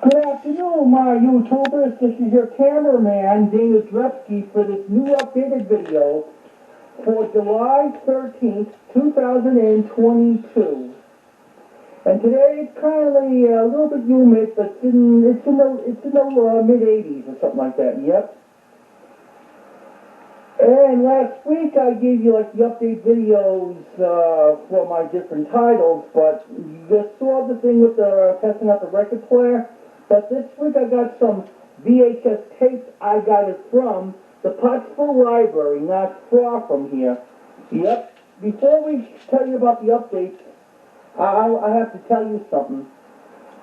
Good afternoon, my YouTubers. This is your cameraman, Dana Drepsky, for this new updated video for July 13th, 2022. And today it's currently a little bit humid, but it's in the mid-80s or something like that. Yep. And last week I gave you like the update videos for my different titles, but you just saw the thing with the testing out the record player. But this week I got some VHS tapes. I got it from the Pottery Library, not far from here. Yep. Before we tell you about the updates, I have to tell you something.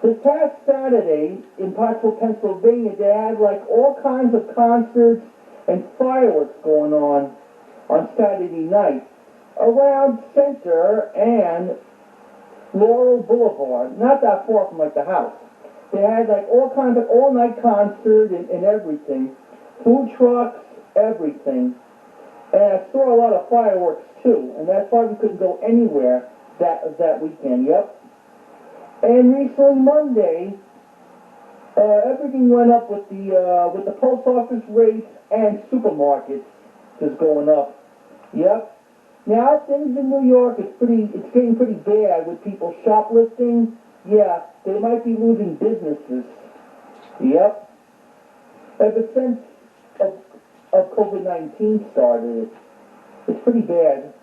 This past Saturday in Pottsville, Pennsylvania, they had like all kinds of concerts and fireworks going on Saturday night around Center and Laurel Boulevard, not that far from like the house. They had like all kinds of all-night concert and everything, food trucks, everything. And I saw a lot of fireworks too, and that's why we couldn't go anywhere that weekend. Yep. And recently Monday, everything went up with the post office rates and supermarkets just going up. Yep. Now things in New York it's getting pretty bad with people shoplifting. Yeah, they might be losing businesses. Yep. Ever since of COVID-19 started, it's pretty bad.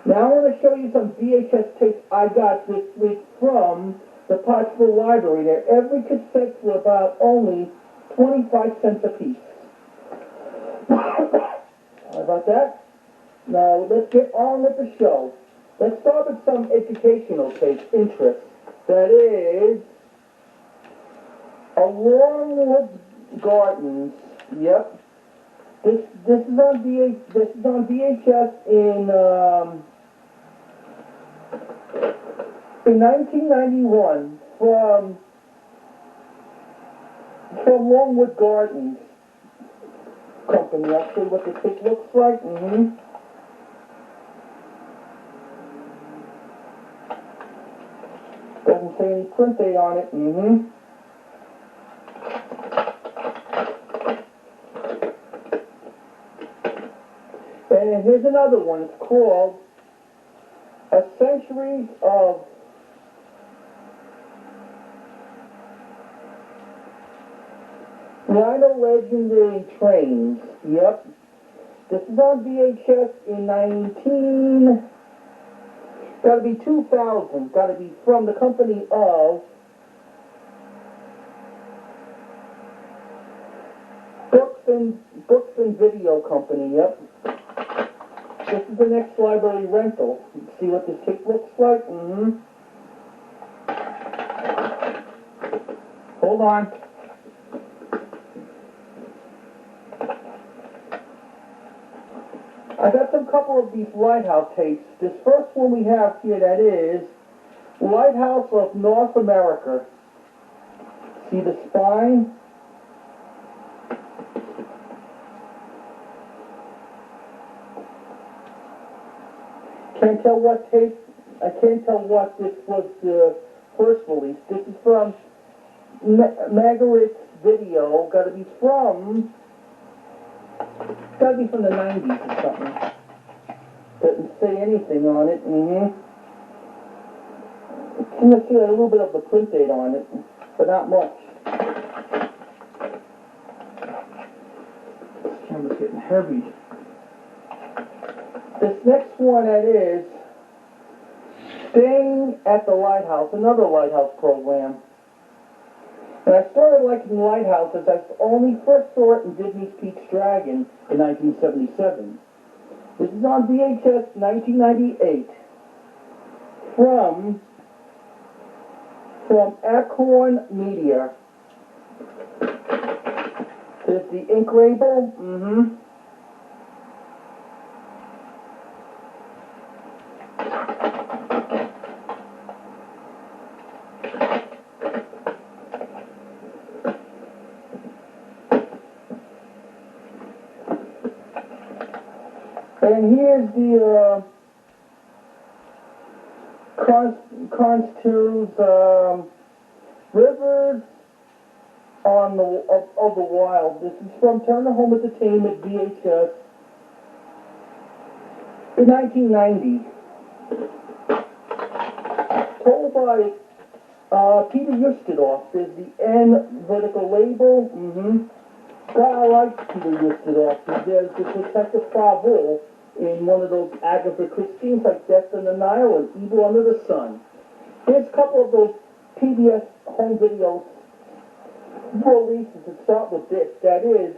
Now I want to show you some VHS tapes I got this week from the Pottsville Library. There, every cassette for about only 25 cents a piece. Sorry about that. Now let's get on with the show. Let's start with some educational tapes, interest. That is Longwood Gardens. Yep. This is on VHS in 1991 from Longwood Gardens company. I'll show you what the tape looks like. Doesn't say any print date on it. And here's another one. It's called A Centuries of Lionel Legendary Trains. Yep. This is on VHS in 2000. Gotta be from the company of Books and Video Company. Yep. This is the next library rental. See what this tape looks like? Hold on. I got some couple of these Lighthouse tapes. This first one we have here, that is Lighthouse of North America. See the spine? Can't tell what tape. I can't tell what this was the first release. This is from Margaret's video. Got to be from the 90s or something. Doesn't say anything on it. Seems to see a little bit of the print date on it, but not much. This camera's getting heavy. This next one, that is Staying at the Lighthouse, another Lighthouse program. And I started liking Lighthouses. I only first saw it in Disney's Pete's Dragon in 1977. This is on VHS 1998 from Acorn Media. There's the ink label. And here's the Cousteau's Rivers on of the Wild. This is from Turner Home Entertainment VHS in 1990. Told by Peter Ustinov. There's the N vertical label. God, I like Peter Ustinov. There's the Detective Pharaohs in one of those Agatha Christie's like Death in the Nile and Evil Under the Sun. Here's a couple of those PBS home videos releases to start with this. That is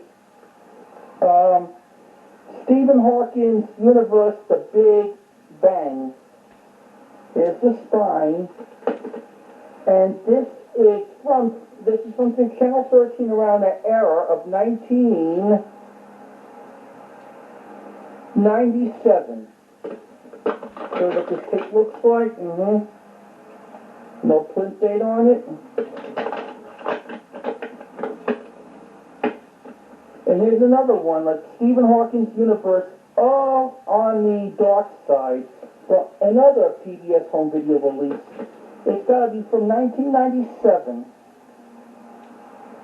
Stephen Hawking's universe, The Big Bang. There's the spine. And this is from Channel 13 around the era of 1997. So what this tape looks like. No print date on it. And here's another one, like Stephen Hawking's universe, all on the dark side. Well, another PBS home video release. It's got to be from 1997.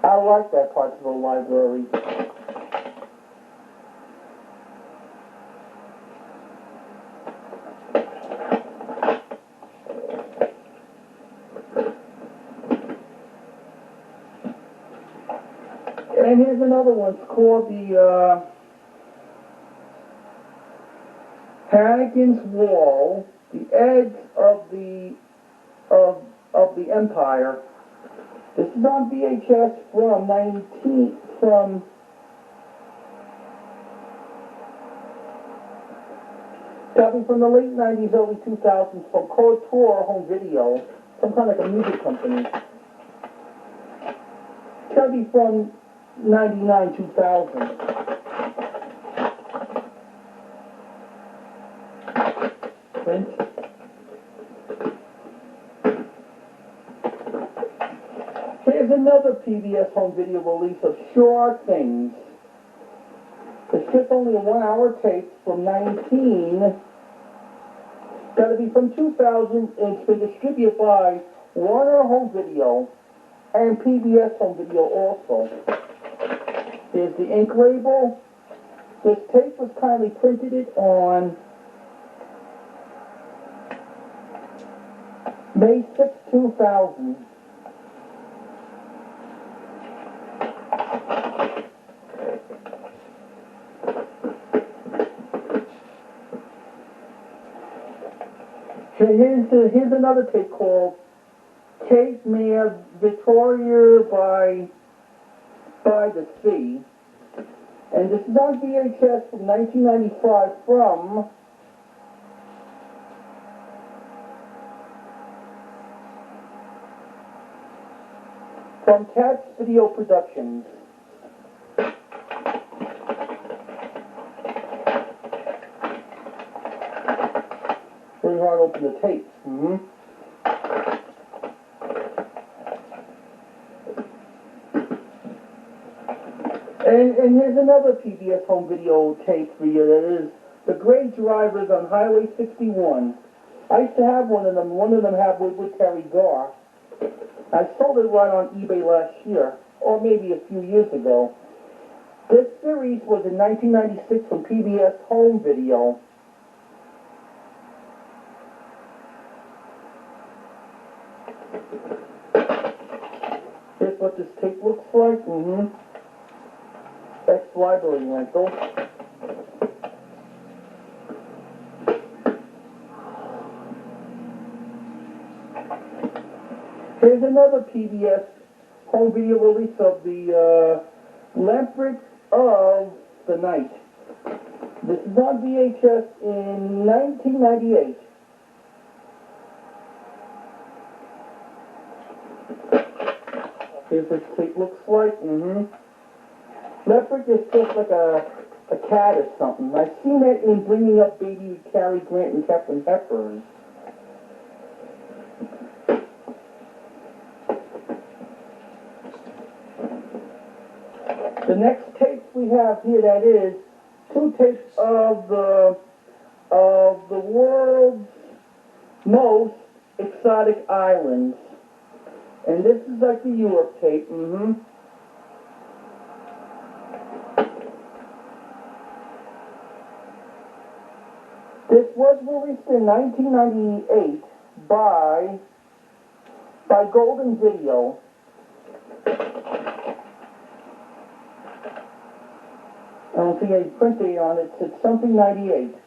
I like that part of the library. And here's another one. It's called the Hannigan's Wall, the Edge of the Empire. This is on VHS from starting from the late 90s, early 2000s, from Cousteau Home Video, some kind of like a music company. It's got to be from 99, 2000. Print. Here's another PBS home video release of Sure Things. It's just only a 1-hour tape from 19. Got to be from 2000. It's been distributed by Warner Home Video and PBS Home Video also. Here's the ink label. This tape was kindly printed on May 6, 2000. Here's another tape called Cape Mare Victoria by the Sea. And this is on VHS from 1995 from Cats Video Productions. Very hard to open the tape. And here's another PBS home video tape for you. That is The Great Drivers on Highway 61. I used to have one of them. One of them had with Terry Garr. I sold it right on eBay last year, or maybe a few years ago. This series was in 1996 from PBS Home Video. Here's what this tape looks like. Ex-library rental. Here's another PBS home video release of the Leopards of the Night. This is on VHS in 1998. Here's what the tape looks like. Leopard is just like a cat or something. I've seen it in Bringing Up Baby with Cary Grant and Captain Hepburn. The next tapes we have here, that is, 2 tapes of the world's most exotic islands. And this is like the Europe tape. This was released in 1998 by Golden Video. I don't see a print date on it. It's something 98.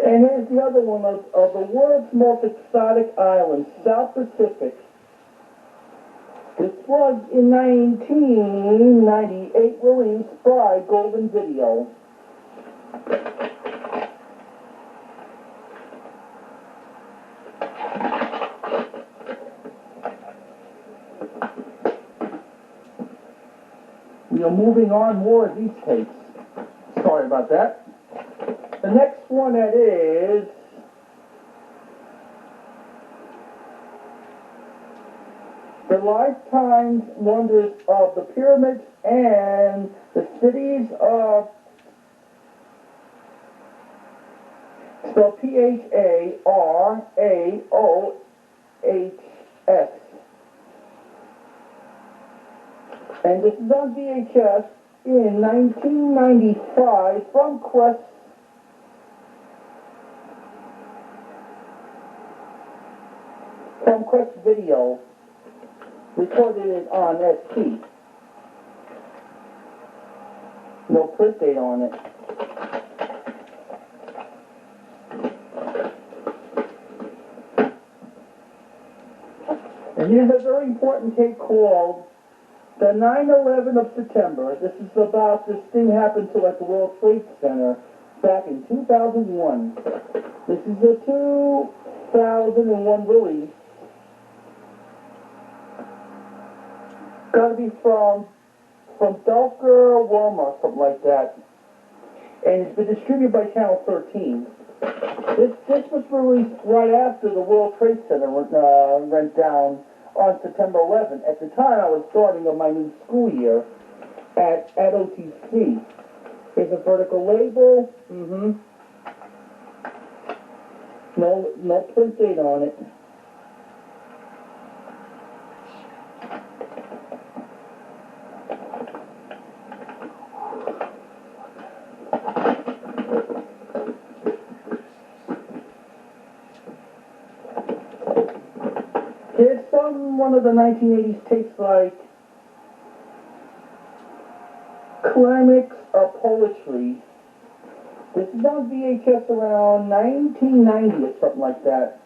And here's the other one of the world's most exotic islands, South Pacific. This was in 1998 released by Golden Video. We are moving on more of these tapes. Sorry about that. The next one that is The Lifetime Wonders of the Pyramids and the Cities of, spelled Pharaohs. And this is on VHS in 1995 from Quest. From Quest Video. Recorded it on ST. No print date on it. And here's a very important tape called The 9/11 of September. This is about this thing happened to like the World Trade Center back in 2001. This is a 2001 release. Got to be from Belker, Worma, something like that. And it's been distributed by Channel 13. This was released right after the World Trade Center went down on September 11th. At the time, I was starting on my new school year at OTC. There's a vertical label. No print date on it. Here's one of the 1980s tapes like Climax of Poetry. This is on VHS around 1990 or something like that.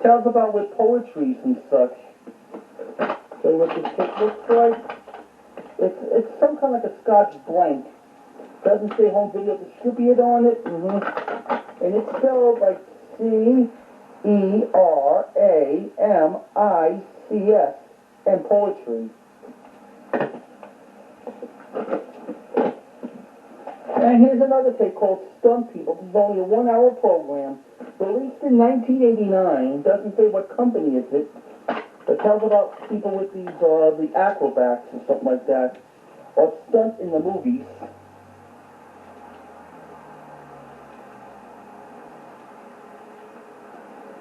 Tells about with poetries and such. So what this tape looks like. It's some kind of like a Scotch blank. Doesn't say home video distributed on it. And it's spelled like C-E-R-A-M-I-C-S and poetry. And here's another tape called Stunt People. This is only a 1-hour program. Released in 1989. Doesn't say what company is it. It tells about people with these, the acrobats or something like that. Or stunt in the movies.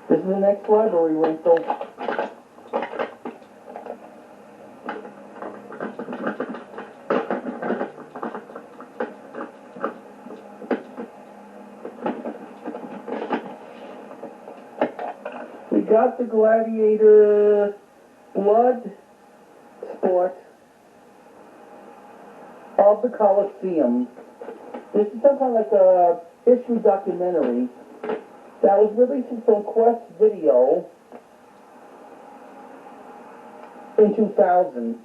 This is the next library rental. We got the Gladiator Bloodsport of the Coliseum. This is some kind of like a history documentary that was released from Quest Video in 2000.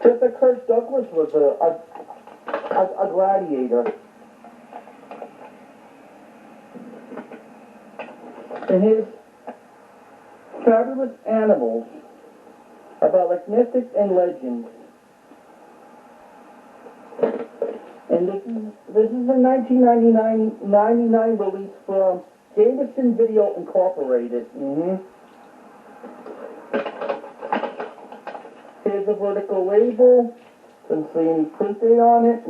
Just that Kirk Douglas was a gladiator. And his fabulous animals about like mystics and legends. And this is a 1999 release from Jameson Video Incorporated. Here's a vertical label. Doesn't see any print date on it.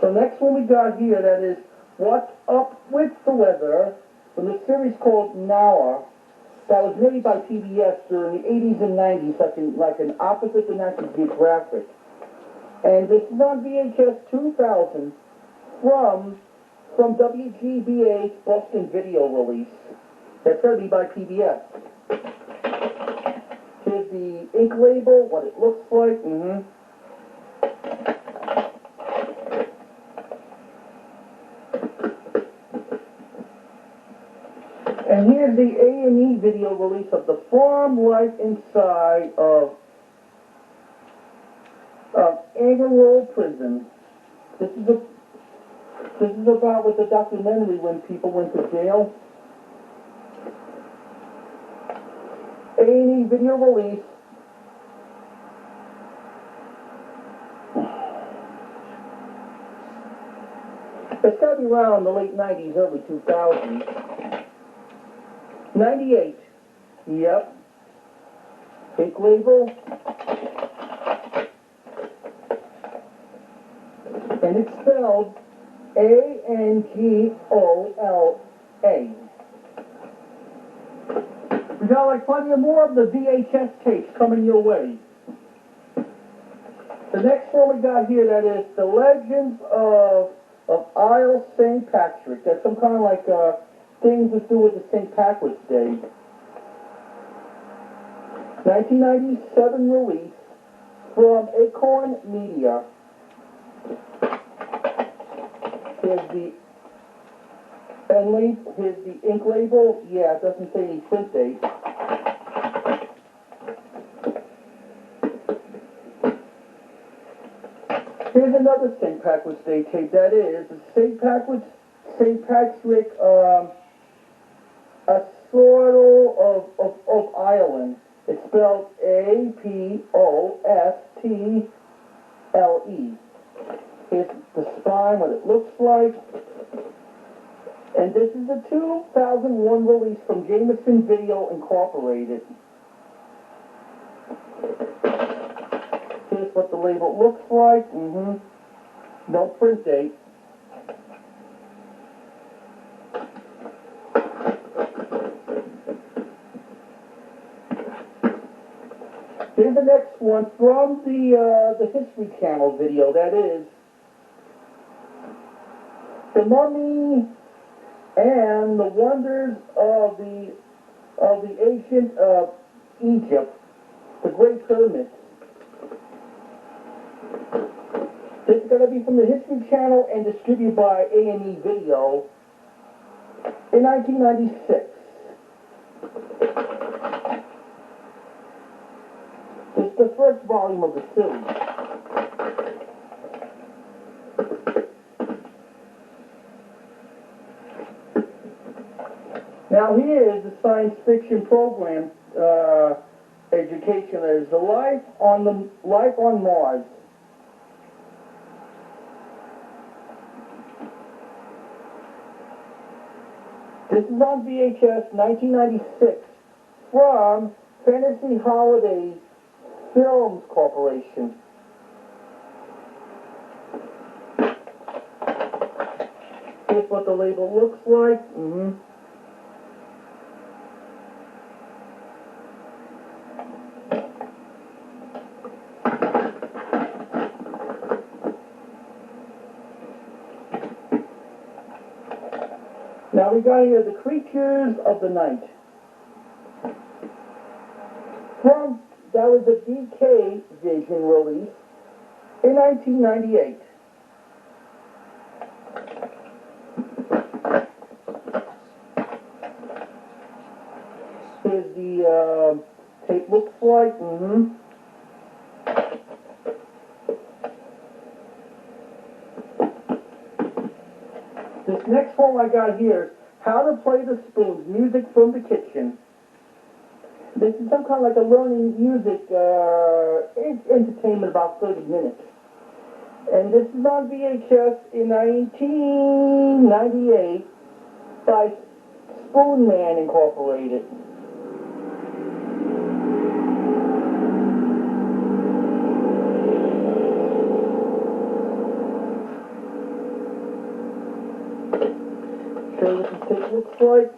So next one we got here, that is What's Up With the Weather, from the series called Nour, that was made by PBS during the 80s and 90s, like an opposite to National Geographic. And this is on VHS 2000 from WGBA's Boston video release. That's going to be by PBS. Here's the ink label, what it looks like. And here's the A&E video release of the farm life inside of Angarwell Prison. This is about with the documentary when people went to jail. A&E video release. It's got to be around the late 90s, early 2000s. 98. Yep. Ink label. And it's spelled Angola. We got like plenty of more of the VHS tapes coming your way. The next one we got here, that is The Legends of Isle St. Patrick. That's some kind of like things to do with the St. Patrick's Day. 1997 release from Acorn Media. Here's the ink label. Yeah, it doesn't say any print date. Here's another St. Patrick's Day tape. That is St. Patrick, a sort of island. It's spelled Aposttle. Here's the spine, what it looks like. And this is a 2001 release from Jameson Video Incorporated. Here's what the label looks like. No print date. Here's the next one from the History Channel video. That is The Mummy and the Wonders of the Ancient Egypt, the Great Pyramids. This is going to be from the History Channel and distributed by A&E Video in 1996. This is the first volume of the series. Now here is the science fiction program education. There's the life on Mars. This is on VHS 1996 from Fantasy Holidays Films Corporation. Here's what the label looks like. Now we got here The Creatures of the Night. That was a DK Vision release in 1998. Here's the tape looks like. This next one I got here is How to Play the Spoons, Music from the Kitchen. This is some kind of like a learning music entertainment, about 30 minutes. And this is on VHS in 1998 by Spoon Man Incorporated. Show you what the tape looks like.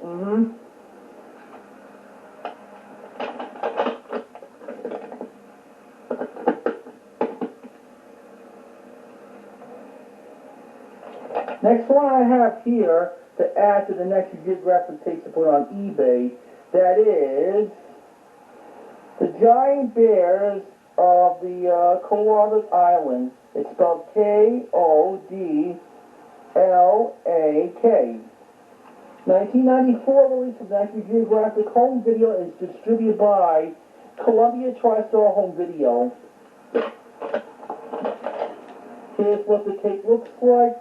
Next one I have here to add to the National Geographic tape to put on eBay, that is the Giant Bears of the Colorado Island. It's spelled Kodlak. 1994 release of National Geographic Home Video is distributed by Columbia TriStar Home Video. Here's what the tape looks like.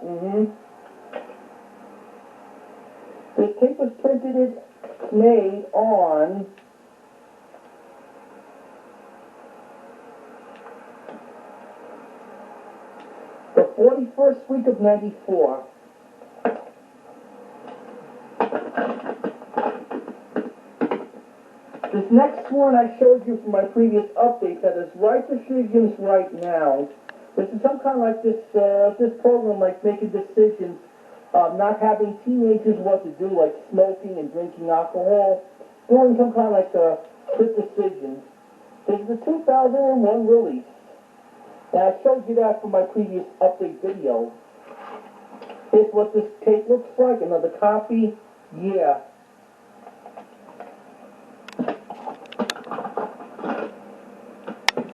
This tape was made on the 41st week of 94. This next one I showed you from my previous update that is right decisions right now. This is some kind of like this program, like making decisions, not having teenagers what to do, like smoking and drinking alcohol, doing some kind of like quick decisions. This is the 2001 release. And I showed you that from my previous update video. Here's what this tape looks like. Another copy. Yeah.